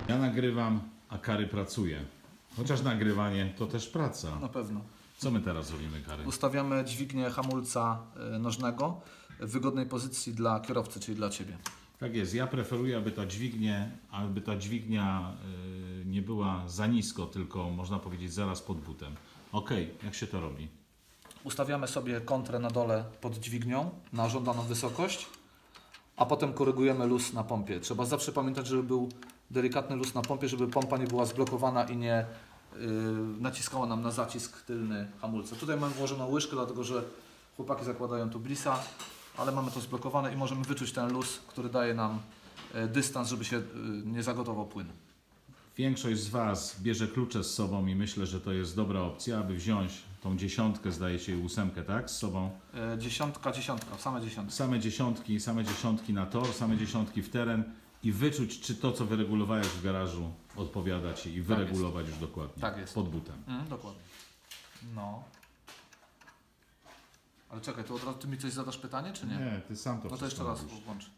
Ja nagrywam, a Kary pracuje. Chociaż nagrywanie to też praca. Na pewno. Co my teraz robimy, Kary? Ustawiamy dźwignię hamulca nożnego w wygodnej pozycji dla kierowcy, czyli dla Ciebie. Tak jest. Ja preferuję, aby ta dźwignia nie była za nisko, tylko można powiedzieć zaraz pod butem. Ok, jak się to robi? Ustawiamy sobie kontrę na dole pod dźwignią na żądaną wysokość, a potem korygujemy luz na pompie. Trzeba zawsze pamiętać, żeby był delikatny luz na pompie, żeby pompa nie była zblokowana i nie naciskała nam na zacisk tylny hamulca. Tutaj mam włożoną łyżkę, dlatego że chłopaki zakładają tu blisa, ale mamy to zblokowane i możemy wyczuć ten luz, który daje nam dystans, żeby się nie zagotował płyn. Większość z Was bierze klucze z sobą i myślę, że to jest dobra opcja, aby wziąć tą dziesiątkę, zdaje się, i ósemkę, tak? Z sobą. Dziesiątka, same dziesiątki. Same dziesiątki na tor, same dziesiątki w teren i wyczuć, czy to, co wyregulowałeś w garażu, odpowiada Ci i wyregulować już dokładnie. Tak jest. Pod butem. Dokładnie. No. Ale czekaj, to od razu Ty mi coś zadasz pytanie, czy nie? Nie, Ty sam to No to jeszcze wszystko raz robisz. włącz.